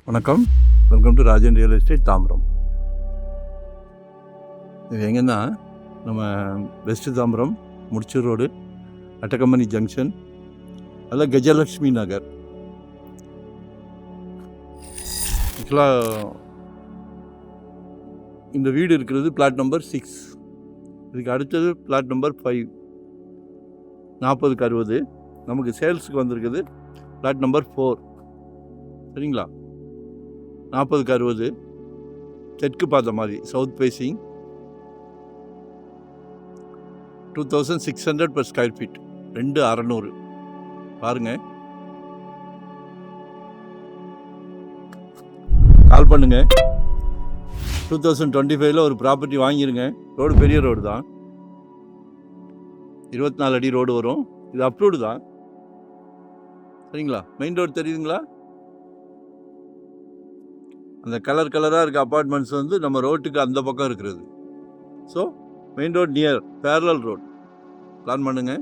வணக்கம், welcome to Rajan real estate Tambaram. இது எங்கன்னா நம்ம west Tambaram Mudichur road, Attakampani junction, அதில் கஜலட்சுமி நகர். ஆக்சுவலாக இந்த வீடு இருக்கிறது பிளாட் நம்பர் 6. இதுக்கு அடுத்தது பிளாட் நம்பர் 5, 40க்கு 60. நமக்கு சேல்ஸுக்கு வந்திருக்குது பிளாட் நம்பர் 4. சரிங்களா? 40க்கு 60, தெற்கு பார்த்த மாதிரி, south facing, 2600 per square feet, 2600. பாருங்க, கால் பண்ணுங்க. 2025 ஒரு ப்ராப்பர்ட்டி வாங்கிருங்க. ரோடு பெரிய ரோடு தான், 24 அடி ரோடு வரும். இது அப்ரூவ்டு தான். சரிங்களா? மெயின் ரோடு தெரியுதுங்களா? அந்த கலராக இருக்க அப்பார்ட்மெண்ட்ஸ் வந்து நம்ம ரோட்டுக்கு அந்த பக்கம் இருக்கிறது. So main road near, parallel road. Plan பண்ணுங்க.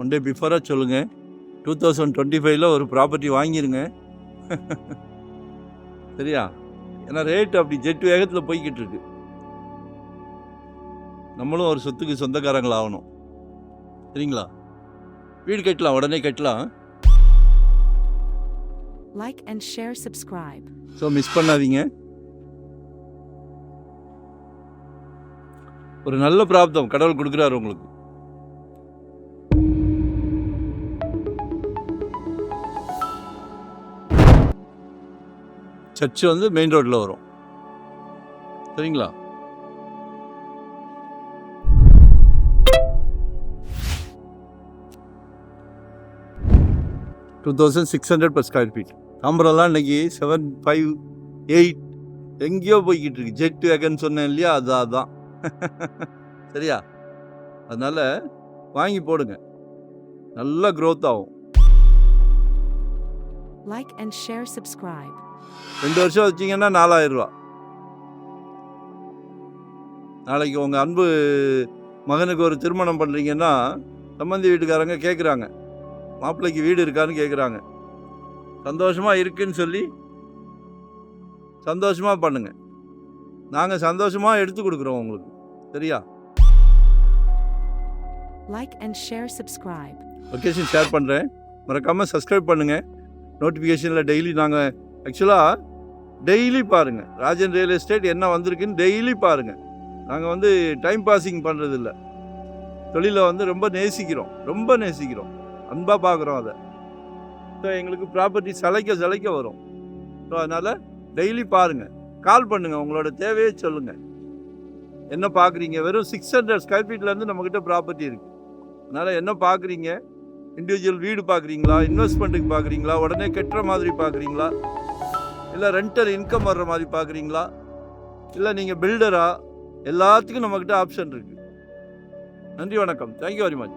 ஒன் டே பிஃபோராக சொல்லுங்கள். 2025 ஒரு ப்ராப்பர்ட்டி வாங்கிருங்க. சரியா? ஏன்னா ரேட் அப்படி ஜெட் வேகத்தில் போய்கிட்டு இருக்கு. நம்மளும் ஒரு சொத்துக்கு சொந்தக்காரங்களாகணும். சரிங்களா? வீடு கட்டலாம், உடனே கட்டலாம். Like and share, subscribe. So miss பண்ணாதீங்க. ஒரு நல்ல பிராப்தம் கடவுள் கொடுக்குறாரு உங்களுக்கு. சர்ச்சு வந்து மெயின் ரோட்டில் வரும். சரிங்களா? $2600 per ஸ்கொயர் ஃபீட். தாம்பரம்லாம் இன்னைக்கு 7, 5, 8 எங்கேயோ போய்கிட்டு இருக்கு. ஜெட் வேகன் சொன்னேன் இல்லையா? அதான். சரியா? அதனால் வாங்கி போடுங்க, நல்லா க்ரோத் ஆகும். Like and share, subscribe. 2 வருஷம் வச்சிங்கன்னா 4000 ரூபா. நாளைக்கு உங்கள் அன்பு மகனுக்கு ஒரு திருமணம் பண்ணுறீங்கன்னா சம்பந்தி வீட்டுக்காரங்க கேட்குறாங்க, மாப்பிள்ளைக்கு வீடு இருக்கான்னு கேட்குறாங்க. சந்தோஷமாக இருக்குன்னு சொல்லி சந்தோஷமாக பண்ணுங்க. நாங்கள் சந்தோஷமாக எடுத்து கொடுக்குறோம் உங்களுக்கு. சரியா? Like and share, subscribe. Location share பண்ணுறேன், மறக்காமல் சப்ஸ்கிரைப் பண்ணுங்கள். நோட்டிஃபிகேஷனில் டெய்லி நாங்கள் ஆக்சுவலாக டெய்லி பாருங்கள், ராஜன் ரியல் எஸ்டேட் என்ன வந்திருக்குன்னு டெய்லி பாருங்கள். நாங்கள் வந்து டைம் பாஸிங் பண்ணுறதில்ல, தொழிலை வந்து ரொம்ப நேசிக்கிறோம், அன்பாக பார்க்குறோம் அதை. ஸோ எங்களுக்கு ப்ராப்பர்ட்டி சளைக்க வரும். ஸோ அதனால் டெய்லி பாருங்கள், கால் பண்ணுங்கள், உங்களோட தேவையை சொல்லுங்கள். என்ன பார்க்குறீங்க? வெறும் 600 ஸ்கொயர் ஃபீட்லேருந்து நம்மக்கிட்ட ப்ராப்பர்ட்டி இருக்குது. அதனால் என்ன பார்க்குறீங்க? இண்டிவிஜுவல் வீடு பார்க்குறீங்களா? இன்வெஸ்ட்மெண்ட்டுக்கு பார்க்குறீங்களா? உடனே கட்டுற மாதிரி பார்க்குறீங்களா? இல்லை ரெண்டல் இன்கம் வர்ற மாதிரி பார்க்குறீங்களா? இல்லை நீங்கள் பில்டரா? எல்லாத்துக்கும் நம்மக்கிட்ட ஆப்ஷன் இருக்குது. நன்றி, வணக்கம். Thank you very much.